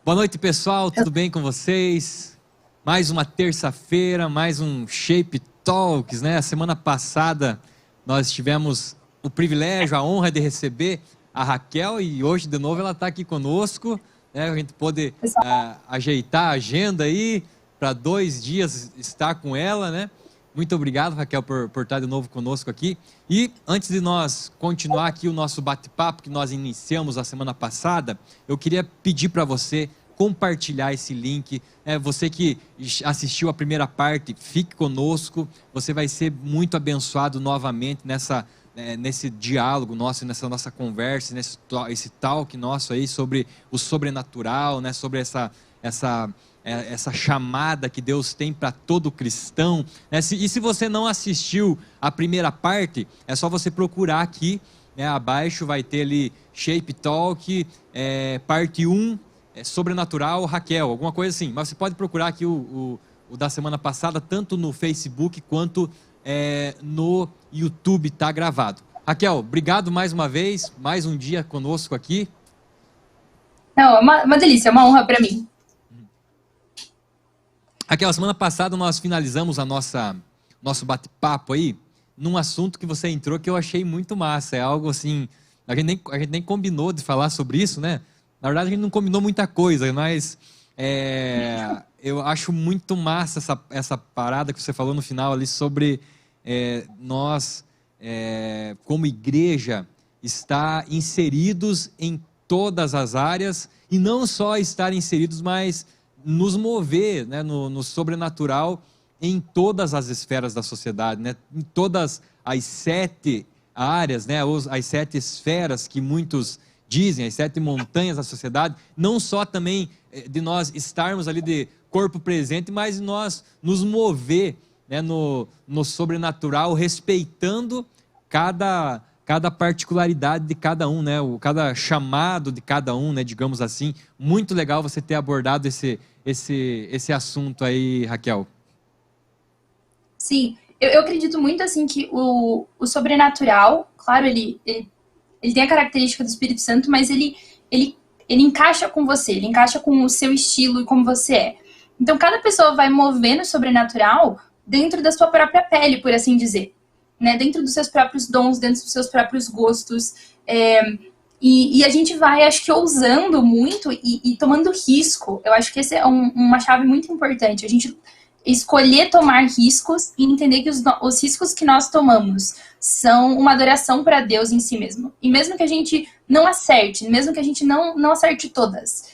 Boa noite, pessoal, tudo bem com vocês? Mais uma terça-feira, mais um Shape Talks, né? A semana passada nós tivemos o privilégio, a honra de receber a Raquel e hoje de novo ela está aqui conosco, né? A gente pôde ajeitar a agenda aí para 2 dias estar com ela, né? Muito obrigado, Raquel, por estar de novo conosco aqui. E antes de nós continuar aqui o nosso bate-papo que nós iniciamos a semana passada, eu queria pedir para você compartilhar esse link. Você que assistiu a primeira parte, fique conosco. Você vai ser muito abençoado novamente nesse diálogo nosso, nessa nossa conversa, esse talk nosso aí sobre o sobrenatural, né? Sobre essa chamada que Deus tem para todo cristão, né? E se você não assistiu a primeira parte, é só você procurar aqui, né? Abaixo vai ter ali Shape Talk, parte 1, Sobrenatural, Raquel, alguma coisa assim. Mas você pode procurar aqui o da semana passada, tanto no Facebook quanto no YouTube, está gravado. Raquel, obrigado mais uma vez, mais um dia conosco aqui. Não, é uma delícia, é uma honra para mim. Raquel, semana passada nós finalizamos nosso bate-papo aí num assunto que você entrou que eu achei muito massa. É algo assim, a gente nem combinou de falar sobre isso, né? Na verdade a gente não combinou muita coisa, mas eu acho muito massa essa parada que você falou no final ali sobre nós, como igreja, estar inseridos em todas as áreas e não só estar inseridos, mas nos mover, né, no sobrenatural em todas as esferas da sociedade, né, em todas as 7 áreas, né, as 7 esferas que muitos dizem, as 7 montanhas da sociedade, não só também de nós estarmos ali de corpo presente, mas de nós nos mover, né, no sobrenatural, respeitando cada particularidade de cada um, né? Cada chamado de cada um, né? Digamos assim. Muito legal você ter abordado esse assunto aí, Raquel. Sim, eu acredito muito assim que o sobrenatural, claro, ele tem a característica do Espírito Santo, mas ele encaixa com você, ele encaixa com o seu estilo e como você é. Então, cada pessoa vai mover no sobrenatural dentro da sua própria pele, por assim dizer. Né, dentro dos seus próprios dons, dentro dos seus próprios gostos, e a gente vai, acho que, ousando muito e tomando risco. Eu acho que essa é uma chave muito importante, a gente escolher tomar riscos e entender que os riscos que nós tomamos são uma adoração para Deus em si mesmo. E mesmo que a gente não acerte, mesmo que a gente não acerte todas,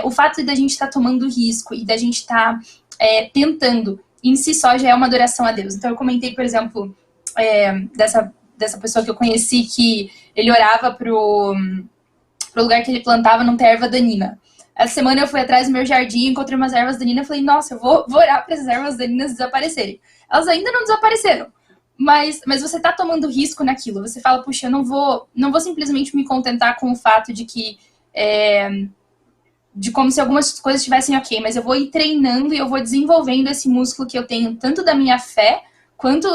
o fato de a gente estar tomando risco e da gente estar tentando, em si só já é uma adoração a Deus. Então eu comentei, por exemplo, dessa pessoa que eu conheci, que ele orava pro lugar que ele plantava não ter erva daninha. Essa semana eu fui atrás do meu jardim, encontrei umas ervas daninhas e falei, nossa, eu vou orar para essas ervas daninhas desaparecerem. Elas ainda não desapareceram, mas você tá tomando risco naquilo. Você fala, puxa, eu não vou simplesmente me contentar com o fato de que de como se algumas coisas estivessem ok, mas eu vou ir treinando e eu vou desenvolvendo esse músculo que eu tenho, tanto da minha fé quanto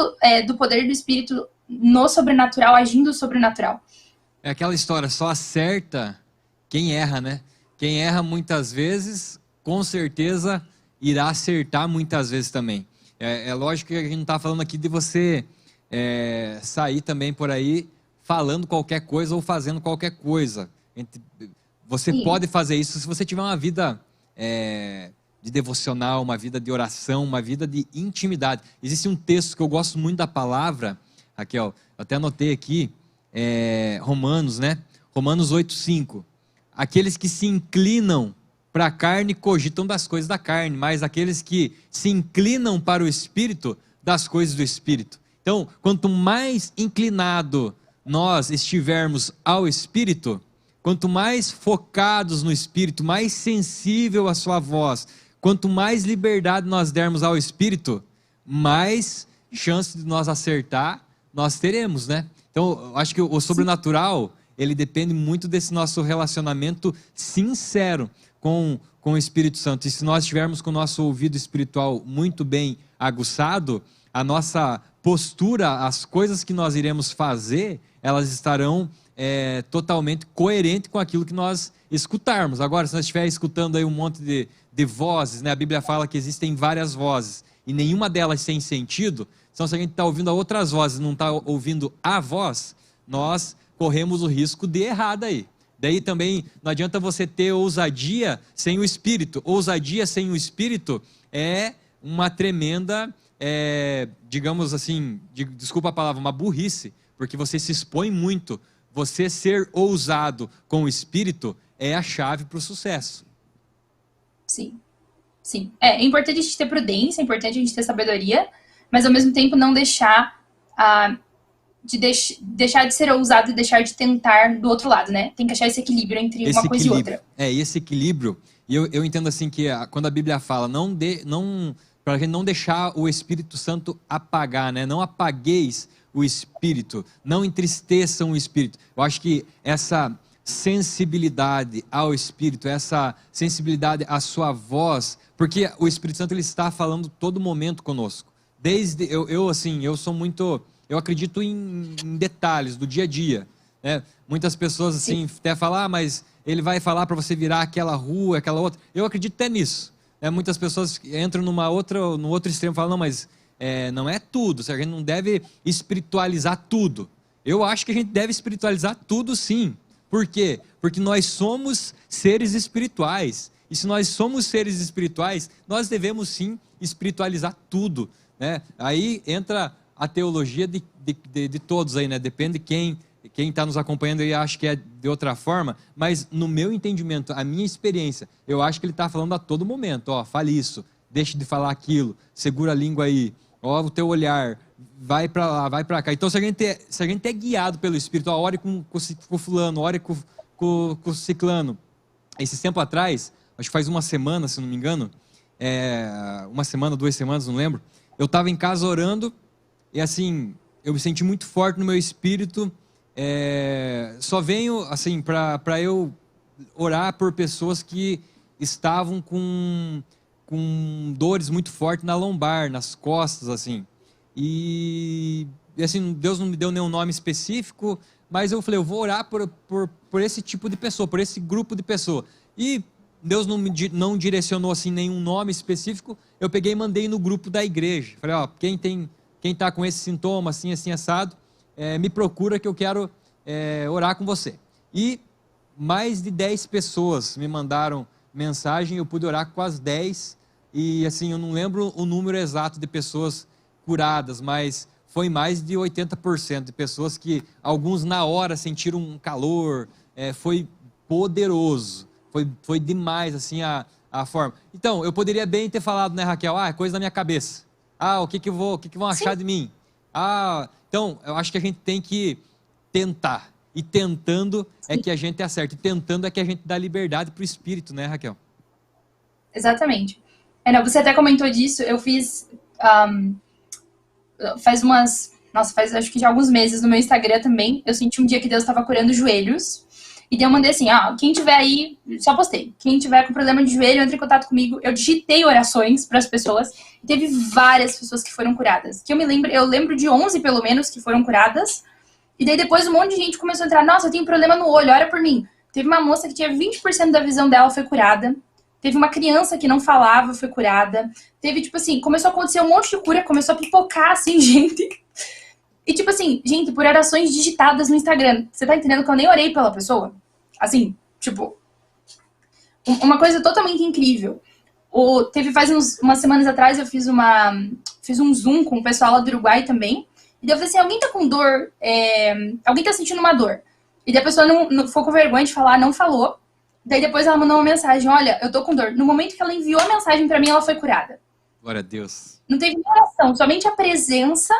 do poder do Espírito no sobrenatural, agindo sobrenatural. É aquela história, só acerta quem erra, né? Quem erra muitas vezes, com certeza irá acertar muitas vezes também. É lógico que a gente não está falando aqui de você sair também por aí falando qualquer coisa ou fazendo qualquer coisa. Você Sim. pode fazer isso se você tiver uma vida de devocional, uma vida de oração, uma vida de intimidade. Existe um texto que eu gosto muito da palavra, Raquel, eu até anotei aqui, Romanos, né? Romanos 8:5. Aqueles que se inclinam para a carne cogitam das coisas da carne, mas aqueles que se inclinam para o Espírito, das coisas do Espírito. Então, quanto mais inclinado nós estivermos ao Espírito, quanto mais focados no Espírito, mais sensível à sua voz, quanto mais liberdade nós dermos ao Espírito, mais chance de nós acertar nós teremos, né? Então, eu acho que o sobrenatural, ele depende muito desse nosso relacionamento sincero com o Espírito Santo. E se nós estivermos com o nosso ouvido espiritual muito bem aguçado, a nossa postura, as coisas que nós iremos fazer, elas estarão totalmente coerente com aquilo que nós escutarmos. Agora, se nós estivermos escutando aí um monte de vozes, né? A Bíblia fala que existem várias vozes, e nenhuma delas sem sentido. Então, se a gente está ouvindo outras vozes e não está ouvindo a voz, nós corremos o risco de errar daí. Daí também não adianta você ter ousadia sem o Espírito. Ousadia sem o Espírito é uma tremenda, digamos assim, desculpa a palavra, uma burrice, porque você se expõe muito. Você ser ousado com o Espírito é a chave para o sucesso. Sim, sim. É importante a gente ter prudência, é importante a gente ter sabedoria, mas ao mesmo tempo não deixar deixar de ser ousado e deixar de tentar do outro lado, né? Tem que achar esse equilíbrio entre uma coisa e outra. Esse equilíbrio, e eu entendo assim que quando a Bíblia fala, para a gente não deixar o Espírito Santo apagar, né? Não apagueis o Espírito, não entristeçam o Espírito. Eu acho que essa sensibilidade ao Espírito, essa sensibilidade à sua voz, porque o Espírito Santo ele está falando todo momento conosco. Eu acredito em detalhes do dia a dia, né? Muitas pessoas assim até falam, mas ele vai falar para você virar aquela rua, aquela outra. Eu acredito até nisso, né? Muitas pessoas entram no outro extremo e falam, não, mas não é tudo, a gente não deve espiritualizar tudo. Eu acho que a gente deve espiritualizar tudo sim. Por quê? Porque nós somos seres espirituais. E se nós somos seres espirituais, nós devemos sim espiritualizar tudo, né? Aí entra a teologia de todos aí, né? Depende quem está nos acompanhando aí acha que é de outra forma, mas no meu entendimento, a minha experiência, eu acho que ele está falando a todo momento, fale isso, deixe de falar aquilo, segura a língua aí, o teu olhar, vai para lá, vai para cá. Então, se a gente é guiado pelo Espírito, ore com o fulano, ore com o ciclano. Esse tempo atrás, acho que faz uma semana, se não me engano, uma semana, 2 semanas, não lembro, eu estava em casa orando, e assim, eu me senti muito forte no meu espírito, só venho assim para eu orar por pessoas que estavam com dores muito fortes na lombar, nas costas, assim. E assim, Deus não me deu nenhum nome específico, mas eu falei, eu vou orar por esse tipo de pessoa, por esse grupo de pessoa. E Deus não direcionou assim nenhum nome específico, eu peguei e mandei no grupo da igreja. Falei, quem está com esse sintoma, assim, assado, me procura que eu quero orar com você. E mais de 10 pessoas me mandaram mensagem, eu pude orar com as 10, e assim, eu não lembro o número exato de pessoas curadas, mas foi mais de 80% de pessoas que, alguns na hora sentiram um calor, foi poderoso, foi demais assim a forma. Então, eu poderia bem ter falado, né, Raquel, é coisa da minha cabeça. O que vão achar de mim? Então, eu acho que a gente tem que tentar. E tentando é que a gente acerta. E tentando é que a gente dá liberdade para o Espírito, né, Raquel? Exatamente. Você até comentou disso. Eu fiz... faz acho que já alguns meses no meu Instagram também. Eu senti um dia que Deus estava curando joelhos. E daí eu mandei assim, quem tiver aí, só postei, quem tiver com problema de joelho, entre em contato comigo. Eu digitei orações para as pessoas, e teve várias pessoas que foram curadas. Eu lembro de 11 pelo menos que foram curadas, e daí depois um monte de gente começou a entrar, nossa, eu tenho problema no olho, ora por mim. Teve uma moça que tinha 20% da visão dela, foi curada. Teve uma criança que não falava, foi curada. Teve, tipo assim, começou a acontecer um monte de cura, começou a pipocar, assim, gente. E tipo assim, gente, por orações digitadas no Instagram. Você tá entendendo que eu nem orei pela pessoa? Assim, tipo... Uma coisa totalmente incrível. Faz umas semanas atrás, eu fiz um Zoom com o pessoal lá do Uruguai também. E daí eu falei assim, alguém tá com dor? Alguém tá sentindo uma dor? E daí a pessoa não ficou com vergonha de falar, não falou. Daí depois ela mandou uma mensagem, olha, eu tô com dor. No momento que ela enviou a mensagem pra mim, ela foi curada. Glória a Deus. Não teve nenhuma oração, somente a presença...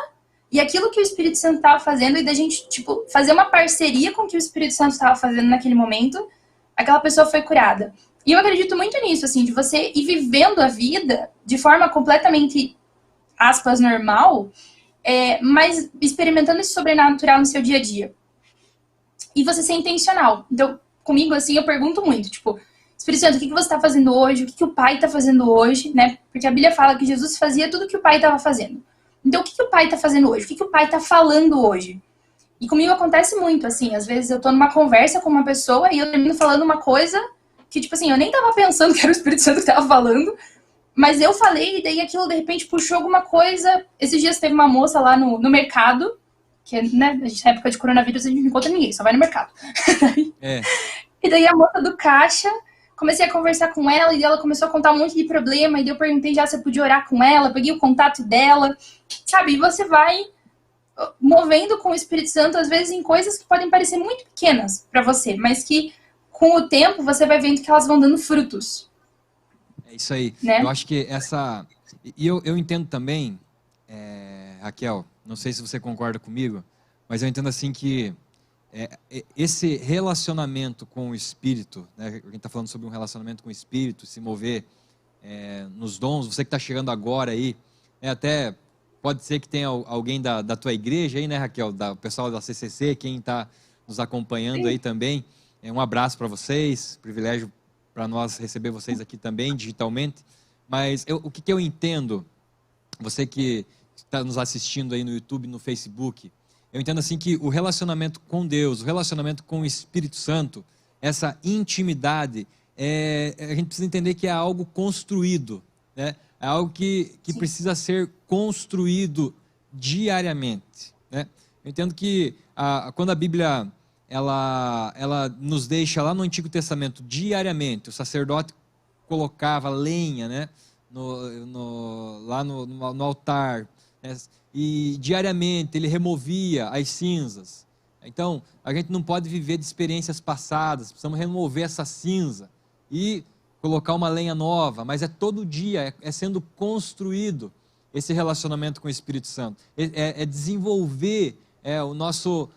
E aquilo que o Espírito Santo estava fazendo, e da gente, tipo, fazer uma parceria com o que o Espírito Santo estava fazendo naquele momento, aquela pessoa foi curada. E eu acredito muito nisso, assim, de você ir vivendo a vida de forma completamente, aspas, normal, mas experimentando esse sobrenatural no seu dia a dia. E você ser intencional. Então, comigo, assim, eu pergunto muito, tipo, Espírito Santo, o que você está fazendo hoje? O que o Pai está fazendo hoje, né? Porque a Bíblia fala que Jesus fazia tudo o que o Pai estava fazendo. Então, o que o Pai está fazendo hoje? O que o Pai está falando hoje? E comigo acontece muito, assim, às vezes eu tô numa conversa com uma pessoa e eu termino falando uma coisa que, tipo assim, eu nem tava pensando que era o Espírito Santo que tava falando, mas eu falei e daí aquilo de repente puxou alguma coisa. Esses dias teve uma moça lá no mercado, que, né, a gente na época de coronavírus a gente não encontra ninguém, só vai no mercado. É, E daí a moça do caixa, comecei a conversar com ela e ela começou a contar um monte de problema e daí eu perguntei já se eu podia orar com ela, peguei o contato dela, sabe? E você vai movendo com o Espírito Santo, às vezes em coisas que podem parecer muito pequenas para você, mas que com o tempo você vai vendo que elas vão dando frutos, é isso aí. Eu né? acho que essa... E eu entendo também, Raquel, não sei se você concorda comigo, mas eu entendo assim que esse relacionamento com o Espírito, né, a gente está falando sobre um relacionamento com o Espírito, se mover nos dons, você que está chegando agora aí, até pode ser que tenha alguém da tua igreja aí, né, Raquel, o pessoal da CCC, quem está nos acompanhando aí também, um abraço para vocês, privilégio para nós receber vocês aqui também, digitalmente, mas o que eu entendo, você que está nos assistindo aí no YouTube, no Facebook, eu entendo assim que o relacionamento com Deus, o relacionamento com o Espírito Santo, essa intimidade, a gente precisa entender que é algo construído, né? É algo que precisa ser construído diariamente, né? Eu entendo que quando a Bíblia ela nos deixa lá no Antigo Testamento diariamente, o sacerdote colocava lenha, né? Lá no altar, né? E diariamente ele removia as cinzas. Então, a gente não pode viver de experiências passadas, precisamos remover essa cinza e colocar uma lenha nova, mas é todo dia, é sendo construído esse relacionamento com o Espírito Santo, é desenvolver o nosso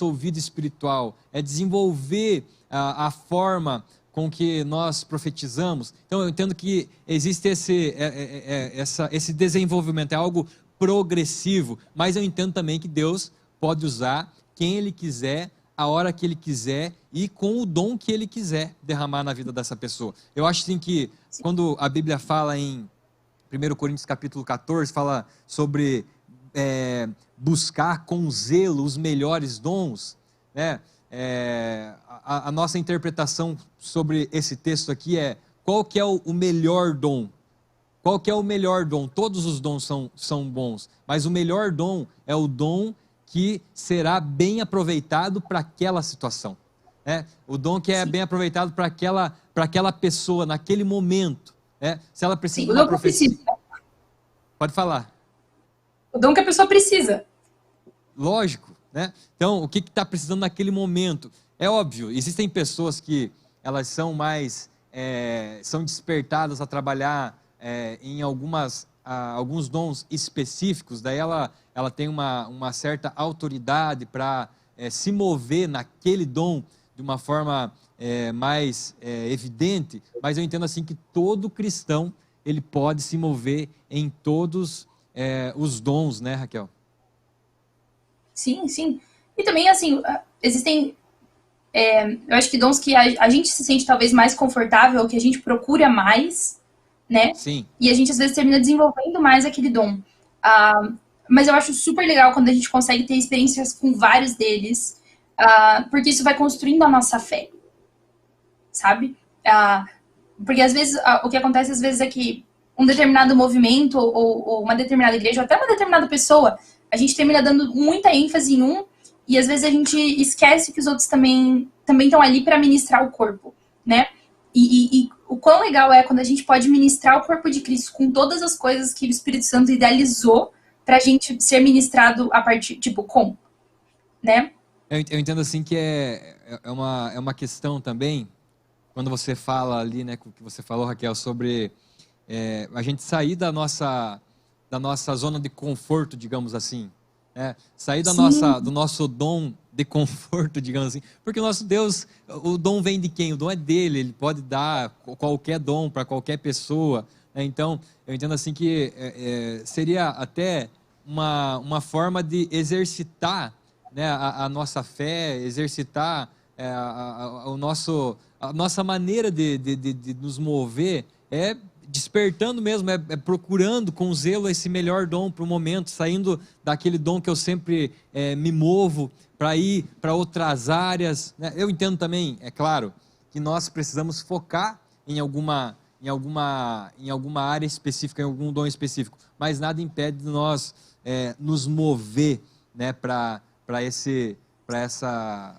ouvido espiritual, é desenvolver a forma com que nós profetizamos. Então eu entendo que existe esse desenvolvimento, é algo progressivo, mas eu entendo também que Deus pode usar quem Ele quiser, a hora que Ele quiser e com o dom que Ele quiser derramar na vida dessa pessoa. Eu acho assim que quando a Bíblia fala em 1 Coríntios capítulo 14, fala sobre buscar com zelo os melhores dons, né? A nossa interpretação sobre esse texto aqui qual que é o melhor dom? Qual que é o melhor dom? Todos os dons são bons, mas o melhor dom é o dom que será bem aproveitado para aquela situação, né? O dom que é bem aproveitado para aquela pessoa, naquele momento, né? Se ela precisa de uma profecia... Pode falar. O dom que a pessoa precisa. Lógico, né? Então, o que está precisando naquele momento? É óbvio, existem pessoas que elas são mais... são despertadas a trabalhar em alguns dons específicos, daí ela tem uma certa autoridade para se mover naquele dom de uma forma mais evidente, mas eu entendo assim que todo cristão ele pode se mover em todos os dons, né, Raquel? Sim, sim. E também, assim, existem, eu acho que dons que a gente se sente talvez mais confortável, que a gente procura mais, né? Sim. E a gente às vezes termina desenvolvendo mais aquele dom. Mas eu acho super legal quando a gente consegue ter experiências com vários deles, porque isso vai construindo a nossa fé, sabe? Porque às vezes, o que acontece às vezes é que um determinado movimento ou uma determinada igreja, ou até uma determinada pessoa, a gente termina dando muita ênfase em um e às vezes a gente esquece que os outros também estão ali para ministrar o corpo, né? E o quão legal é quando a gente pode ministrar o corpo de Cristo com todas as coisas que o Espírito Santo idealizou para a gente ser ministrado a partir, tipo, né? Eu entendo assim que é uma questão também, quando você fala ali, né, o que você falou, Raquel, sobre a gente sair da nossa zona de conforto, digamos assim, né? Sair do nosso dom de conforto, digamos assim, porque o nosso Deus, o dom vem de quem? O dom é dele, ele pode dar qualquer dom para qualquer pessoa, né? Então, eu entendo assim que seria até uma forma de exercitar, né, a nossa fé, exercitar a nossa maneira de nos mover, despertando mesmo, procurando com zelo esse melhor dom para o momento, saindo daquele dom que eu sempre me movo para ir para outras áreas, né? Eu entendo também, é claro, que nós precisamos focar em alguma área específica, em algum dom específico, mas nada impede de nós nos mover, né, para essa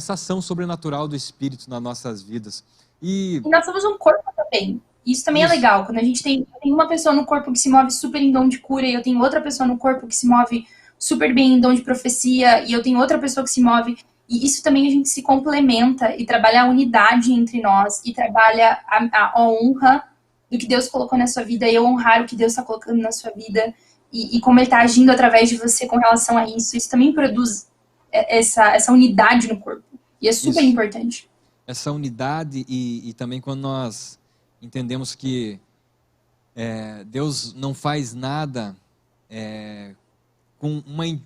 ação sobrenatural do Espírito nas nossas vidas. E nós somos um corpo também. Isso também Isso. é legal. Quando a gente tem uma pessoa no corpo que se move super em dom de cura, e eu tenho outra pessoa no corpo que se move super bem em dom de profecia, e eu tenho outra pessoa que se move. E isso também a gente se complementa e trabalha a unidade entre nós, e trabalha a honra do que Deus colocou na sua vida, e eu honrar o que Deus está colocando na sua vida, e como Ele está agindo através de você com relação a isso. Isso também produz essa unidade no corpo. E é super importante. Essa unidade e também quando nós entendemos que Deus não faz nada com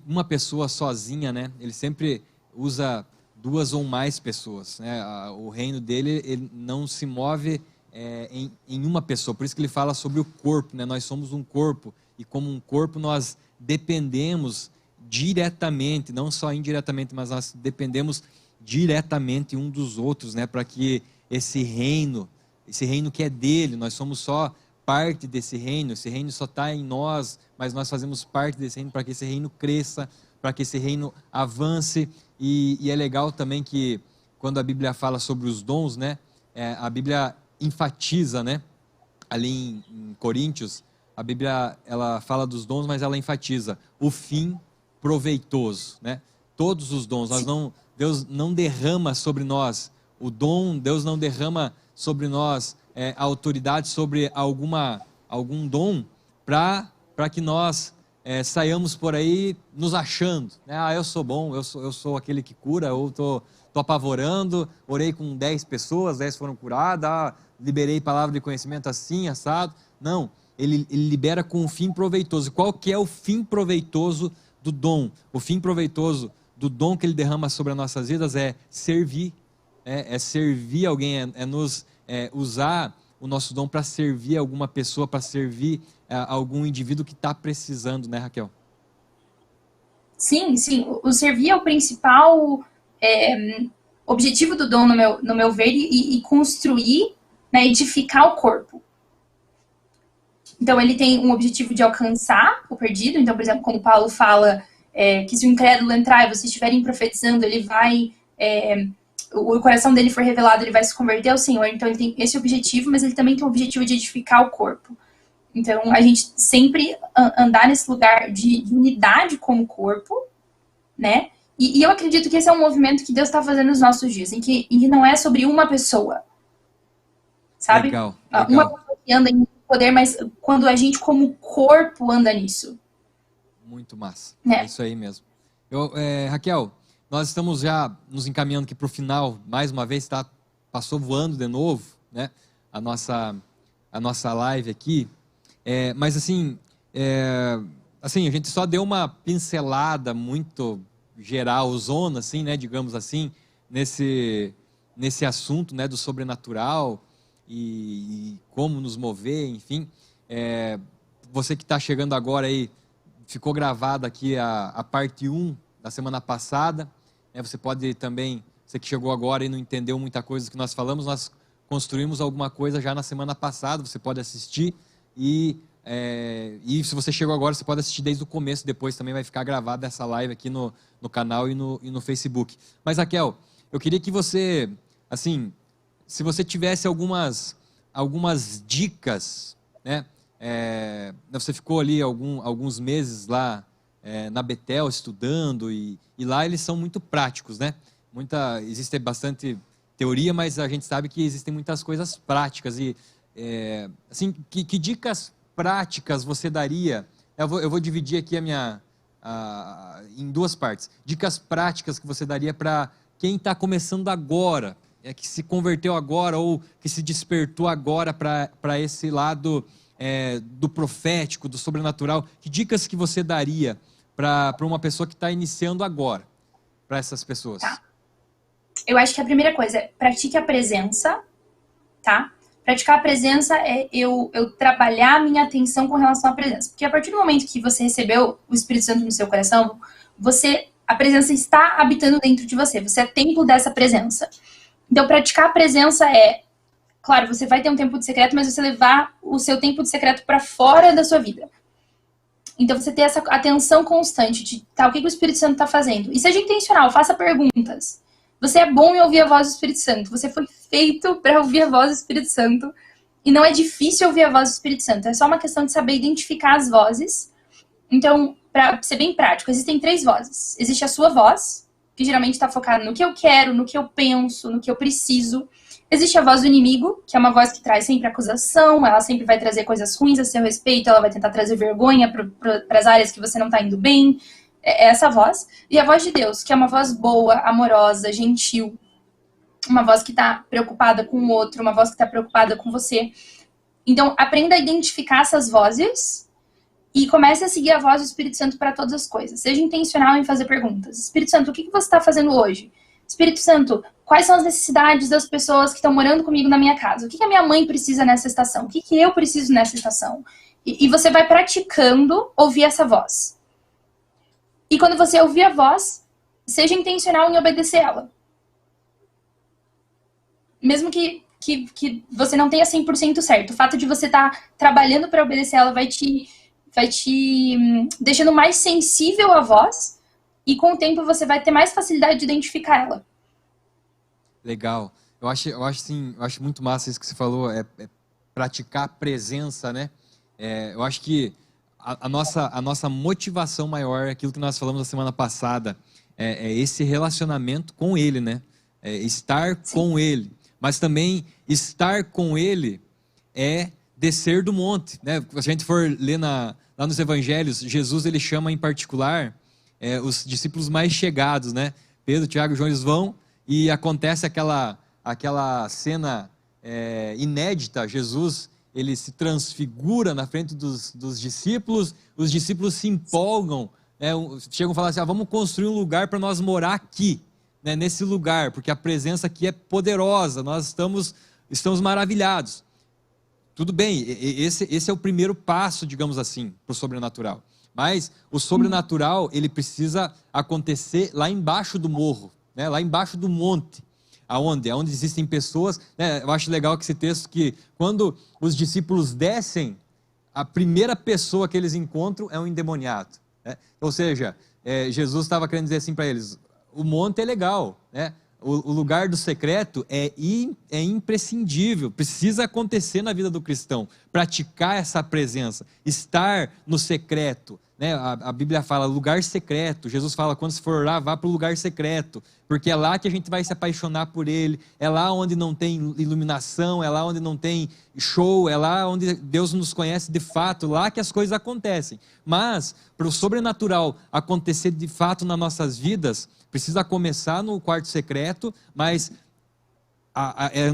uma pessoa sozinha, né? Ele sempre usa duas ou mais pessoas, né? O reino dele, ele não se move em uma pessoa. Por isso que ele fala sobre o corpo, né? Nós somos um corpo e como um corpo nós dependemos diretamente, não só indiretamente, mas nós dependemos diretamente um dos outros, né? Para que esse reino que é dele, nós somos só parte desse reino, esse reino só está em nós, mas nós fazemos parte desse reino para que esse reino cresça, para que esse reino avance. E é legal também que quando a Bíblia fala sobre os dons, né, a Bíblia enfatiza, né, ali em Coríntios, a Bíblia ela fala dos dons, mas ela enfatiza o fim proveitoso, né? Todos os dons, Deus não derrama sobre nós o dom, Deus não derrama sobre nós a autoridade sobre algum dom para que nós saiamos por aí nos achando, né? Ah, eu sou bom, eu sou aquele que cura, eu tô apavorando, orei com 10 pessoas, 10 foram curadas, liberei palavra de conhecimento assim, assado. Não, ele libera com um fim proveitoso. Qual que é o fim proveitoso do dom? O fim proveitoso do dom que ele derrama sobre as nossas vidas é servir, é servir alguém, nos usar o nosso dom para servir alguma pessoa, para servir algum indivíduo que está precisando, né, Raquel? Sim, sim. O servir é o principal objetivo do dom, no meu ver, e construir, né, edificar o corpo. Então, ele tem um objetivo de alcançar o perdido. Então, por exemplo, quando Paulo fala que se o incrédulo entrar e vocês estiverem profetizando, ele vai... o coração dele for revelado, ele vai se converter ao Senhor. Então, ele tem esse objetivo, mas ele também tem o objetivo de edificar o corpo. Então, a gente sempre andar nesse lugar de unidade com o corpo, né? E eu acredito que esse é um movimento que Deus está fazendo nos nossos dias, em que não é sobre uma pessoa, sabe? Legal. Uma pessoa que anda em poder, mas quando a gente como corpo anda nisso. Muito massa. É isso aí mesmo. Raquel, nós estamos já nos encaminhando aqui para o final, mais uma vez, passou voando de novo, né? A nossa live aqui. Mas assim, a gente só deu uma pincelada muito geral, zona, assim, né, digamos assim, nesse assunto, né, do sobrenatural e como nos mover, enfim. Você que está chegando agora aí, ficou gravada aqui a parte 1 da semana passada. Você pode também, você que chegou agora e não entendeu muita coisa que nós falamos, nós construímos alguma coisa já na semana passada, você pode assistir. E se você chegou agora, você pode assistir desde o começo, depois também vai ficar gravada essa live aqui no canal e no Facebook. Mas, Raquel, eu queria que você, assim, se você tivesse algumas dicas, né? Você ficou ali alguns meses lá na Betel estudando e lá eles são muito práticos, né? Existe bastante teoria, mas a gente sabe que existem muitas coisas práticas e assim, que dicas práticas você daria? Eu vou dividir aqui em duas partes. Dicas práticas que você daria para quem está começando agora, que se converteu agora ou que se despertou agora para esse lado do profético, do sobrenatural. Que dicas que você daria para uma pessoa que está iniciando agora, para essas pessoas? Tá. Eu acho que a primeira coisa é pratique a presença, tá? Praticar a presença é eu trabalhar a minha atenção com relação à presença. Porque a partir do momento que você recebeu o Espírito Santo no seu coração, a presença está habitando dentro de você. Você é templo dessa presença. Então, praticar a presença claro, você vai ter um tempo de secreto, mas você levar o seu tempo de secreto para fora da sua vida. Então, você ter essa atenção constante de o que o Espírito Santo está fazendo. E seja intencional, faça perguntas. Você é bom em ouvir a voz do Espírito Santo. Você foi feito para ouvir a voz do Espírito Santo. E não é difícil ouvir a voz do Espírito Santo. É só uma questão de saber identificar as vozes. Então, para ser bem prático, existem 3 vozes. Existe a sua voz, que geralmente está focada no que eu quero, no que eu penso, no que eu preciso. Existe a voz do inimigo, que é uma voz que traz sempre acusação, ela sempre vai trazer coisas ruins a seu respeito, ela vai tentar trazer vergonha para as áreas que você não está indo bem. É essa voz. E a voz de Deus, que é uma voz boa, amorosa, gentil. Uma voz que está preocupada com o outro, uma voz que está preocupada com você. Então, aprenda a identificar essas vozes e comece a seguir a voz do Espírito Santo para todas as coisas. Seja intencional em fazer perguntas. Espírito Santo, o que você está fazendo hoje? Espírito Santo, quais são as necessidades das pessoas que estão morando comigo na minha casa? O que a minha mãe precisa nessa estação? O que eu preciso nessa estação? E você vai praticando ouvir essa voz. E quando você ouvir a voz, seja intencional em obedecer ela. Mesmo que você não tenha 100% certo. O fato de você estar trabalhando para obedecer ela vai te deixando mais sensível à voz. E com o tempo você vai ter mais facilidade de identificar ela. Legal. Eu acho muito massa isso que você falou, praticar a presença, né? Eu acho que a nossa motivação maior, aquilo que nós falamos na semana passada, é esse relacionamento com Ele, né? Estar Sim. com Ele. Mas também estar com Ele é descer do monte, né? Se a gente for ler lá nos Evangelhos, Jesus ele chama em particular os discípulos mais chegados, né? Pedro, Tiago, João, eles vão e acontece aquela cena inédita. Jesus ele se transfigura na frente dos discípulos, os discípulos se empolgam, chegam a falar assim, vamos construir um lugar para nós morar aqui, né, nesse lugar, porque a presença aqui é poderosa, nós estamos maravilhados. Tudo bem, esse é o primeiro passo, digamos assim, para o sobrenatural. Mas o sobrenatural, ele precisa acontecer lá embaixo do morro, né, lá embaixo do monte. Aonde existem pessoas, né? Eu acho legal que esse texto que quando os discípulos descem, a primeira pessoa que eles encontram é um endemoniado, né? Ou seja, Jesus estava querendo dizer assim para eles, o monte é legal, né? O lugar do secreto é imprescindível, precisa acontecer na vida do cristão, praticar essa presença, estar no secreto, né? A Bíblia fala lugar secreto, Jesus fala quando se for orar, vá para o lugar secreto, porque é lá que a gente vai se apaixonar por Ele, é lá onde não tem iluminação, é lá onde não tem show, é lá onde Deus nos conhece de fato, lá que as coisas acontecem. Mas para o sobrenatural acontecer de fato nas nossas vidas, precisa começar no quarto secreto, mas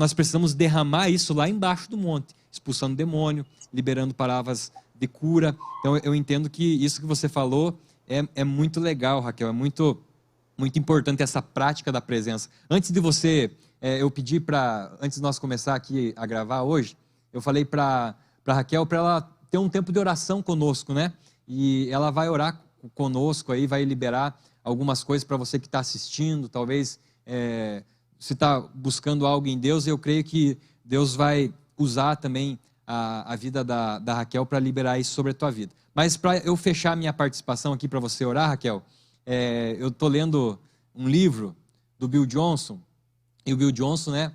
nós precisamos derramar isso lá embaixo do monte, expulsando demônio, liberando palavras de cura. Então eu entendo que isso que você falou é muito legal, Raquel, é muito, muito importante essa prática da presença. Antes de você, eu pedi antes de nós começar aqui a gravar hoje, eu falei para Raquel para ela ter um tempo de oração conosco, né? E ela vai orar conosco aí, vai liberar algumas coisas para você que está assistindo, talvez se está buscando algo em Deus, eu creio que Deus vai usar também a vida da Raquel para liberar isso sobre a tua vida. Mas para eu fechar minha participação aqui para você orar, Raquel, eu estou lendo um livro do Bill Johnson, e o Bill Johnson, né,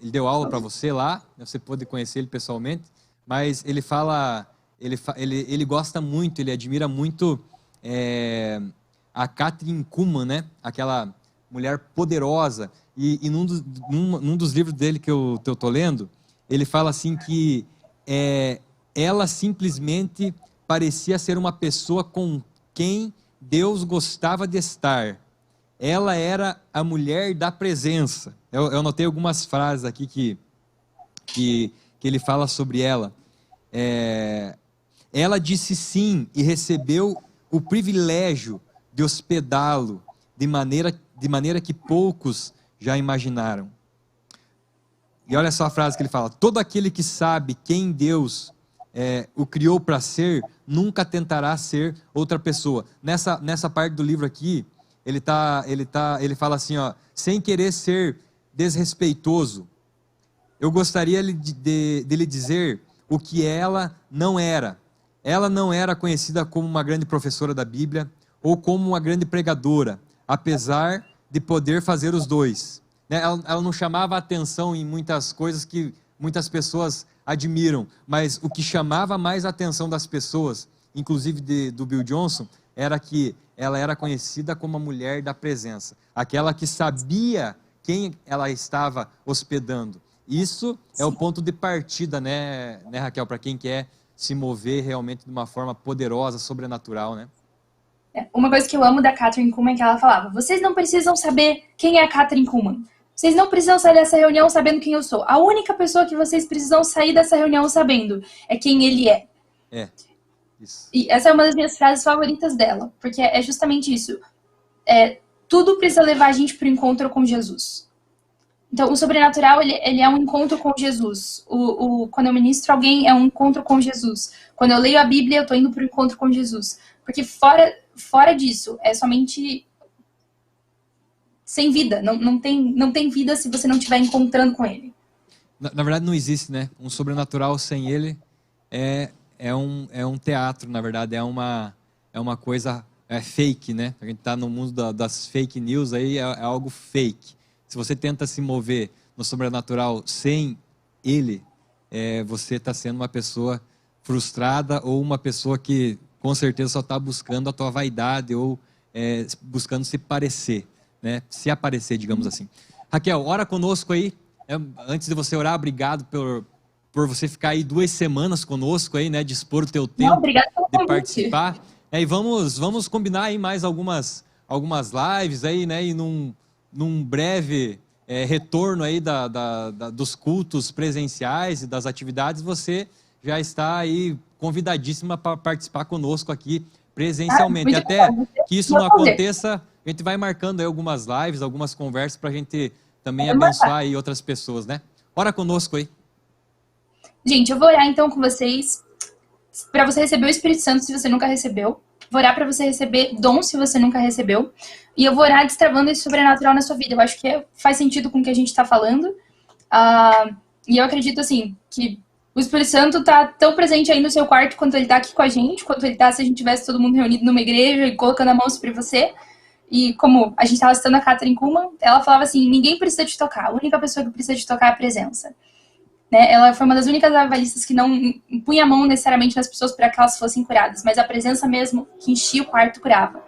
ele deu aula para você lá, você pôde conhecer ele pessoalmente, mas ele fala, ele gosta muito, ele admira muito a Kathryn Kuhlman, né, aquela mulher poderosa, e num dos livros dele que eu estou lendo, ele fala assim que ela simplesmente parecia ser uma pessoa com quem Deus gostava de estar. Ela era a mulher da presença. Eu anotei algumas frases aqui que ele fala sobre ela. Ela disse sim e recebeu o privilégio de hospedá-lo de maneira que poucos já imaginaram. E olha só a frase que ele fala: todo aquele que sabe quem Deus o criou para ser, nunca tentará ser outra pessoa. Nessa parte do livro aqui, ele fala assim, ó, sem querer ser desrespeitoso, eu gostaria de lhe dizer o que ela não era. Ela não era conhecida como uma grande professora da Bíblia ou como uma grande pregadora, apesar de poder fazer os dois. Ela não chamava atenção em muitas coisas que muitas pessoas admiram, mas o que chamava mais a atenção das pessoas, inclusive do Bill Johnson, era que ela era conhecida como a mulher da presença, aquela que sabia quem ela estava hospedando. Isso é o ponto de partida, né Raquel, para quem quer se mover realmente de uma forma poderosa, sobrenatural, né? Uma coisa que eu amo da Kathryn Kuhlman é que ela falava: vocês não precisam saber quem é a Kathryn Kuhlman. Vocês não precisam sair dessa reunião sabendo quem eu sou. A única pessoa que vocês precisam sair dessa reunião sabendo é quem ele é. Isso. E essa é uma das minhas frases favoritas dela, porque é justamente isso. Tudo precisa levar a gente para o encontro com Jesus. Então, o sobrenatural, ele é um encontro com Jesus. Quando eu ministro alguém, é um encontro com Jesus. Quando eu leio a Bíblia, eu estou indo para o encontro com Jesus. Porque fora disso, é somente sem vida. Não tem vida se você não estiver encontrando com ele. Na verdade, não existe, né? Um sobrenatural sem ele é um teatro, na verdade. É uma coisa fake, né? A gente está no mundo das fake news, aí é algo fake. Se você tenta se mover no sobrenatural sem ele, você está sendo uma pessoa frustrada ou uma pessoa que com certeza só está buscando a tua vaidade ou buscando se parecer, né? Se aparecer, digamos assim. Raquel, ora conosco aí. Antes de você orar, obrigado por você ficar aí 2 semanas conosco aí, né? Dispor o teu tempo de participar. E vamos combinar aí mais algumas lives aí, né? E num breve retorno aí dos cultos presenciais e das atividades, você já está aí convidadíssima para participar conosco aqui presencialmente. Até que isso não aconteça, a gente vai marcando aí algumas lives, algumas conversas para a gente também abençoar aí outras pessoas, né? Ora conosco aí. Gente, eu vou orar então com vocês para você receber o Espírito Santo se você nunca recebeu. Vou orar para você receber dom se você nunca recebeu. E eu vou orar destravando esse sobrenatural na sua vida. Eu acho que faz sentido com o que a gente está falando. E eu acredito, assim, que o Espírito Santo está tão presente aí no seu quarto quanto ele está aqui com a gente, quanto ele está se a gente tivesse todo mundo reunido numa igreja e colocando a mão sobre você. E como a gente estava citando a Kathryn Kuhlman, ela falava assim: ninguém precisa te tocar, a única pessoa que precisa te tocar é a presença. Né? Ela foi uma das únicas avalistas que não punha a mão necessariamente nas pessoas para que elas fossem curadas, mas a presença mesmo que enchia o quarto curava.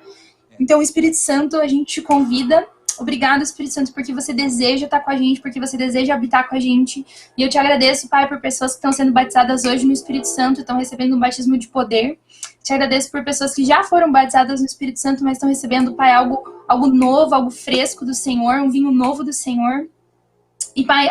Então, o Espírito Santo, a gente te convida. Obrigado, Espírito Santo, porque você deseja estar com a gente, porque você deseja habitar com a gente. E eu te agradeço, Pai, por pessoas que estão sendo batizadas hoje no Espírito Santo, estão recebendo um batismo de poder. Te agradeço por pessoas que já foram batizadas no Espírito Santo, mas estão recebendo, Pai, algo novo, algo fresco do Senhor, um vinho novo do Senhor. E, Pai,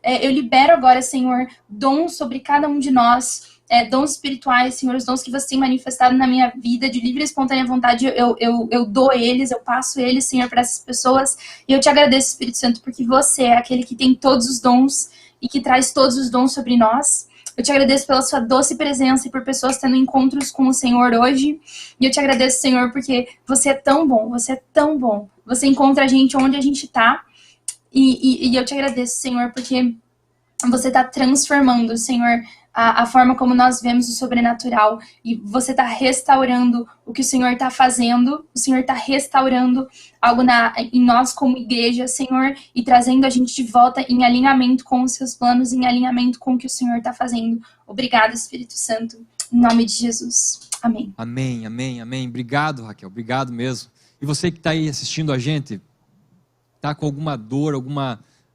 eu libero agora, Senhor, dons sobre cada um de nós, dons espirituais, Senhor, os dons que você tem manifestado na minha vida, de livre e espontânea vontade, eu dou eles, eu passo eles, Senhor, para essas pessoas. E eu te agradeço, Espírito Santo, porque você é aquele que tem todos os dons e que traz todos os dons sobre nós. Eu te agradeço pela sua doce presença e por pessoas tendo encontros com o Senhor hoje. E eu te agradeço, Senhor, porque você é tão bom, você é tão bom. Você encontra a gente onde a gente está. E eu te agradeço, Senhor, porque você está transformando, Senhor, a forma como nós vemos o sobrenatural. E você está restaurando o que o Senhor está fazendo. O Senhor está restaurando algo em nós como igreja, Senhor, e trazendo a gente de volta em alinhamento com os seus planos, em alinhamento com o que o Senhor está fazendo. Obrigado, Espírito Santo. Em nome de Jesus. Amém. Amém, amém, amém. Obrigado, Raquel. Obrigado mesmo. E você que está aí assistindo a gente, está com alguma dor,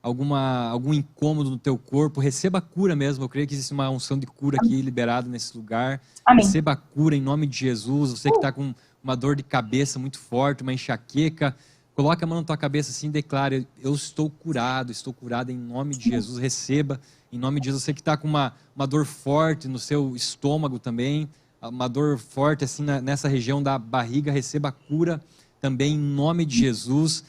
algum incômodo no teu corpo, receba a cura mesmo. Eu creio que existe uma unção de cura aqui liberada nesse lugar. Amém. Receba a cura em nome de Jesus. Você que está com uma dor de cabeça muito forte, uma enxaqueca, coloque a mão na tua cabeça assim e declare: eu estou curado em nome de Jesus. Receba em nome de Jesus. Você que está com uma dor forte no seu estômago também, uma dor forte assim nessa região da barriga, receba a cura também em nome de Jesus.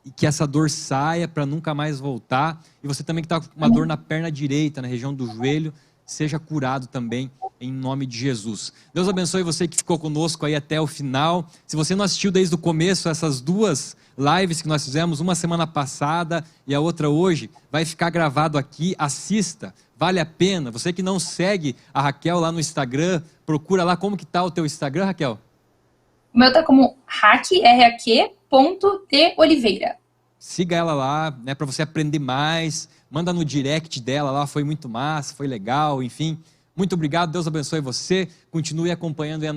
e que essa dor saia para nunca mais voltar. E você também que está com uma dor na perna direita, na região do joelho, seja curado também, em nome de Jesus. Deus abençoe você que ficou conosco aí até o final. Se você não assistiu desde o começo essas duas lives que nós fizemos, uma semana passada e a outra hoje, vai ficar gravado aqui, assista, vale a pena. Você que não segue a Raquel lá no Instagram, procura lá. Como que tá o teu Instagram, Raquel? O meu tá como raque.oliveira. Siga ela lá, né, para você aprender mais. Manda no direct dela lá, foi muito massa, foi legal, enfim. Muito obrigado, Deus abençoe você. Continue acompanhando aí a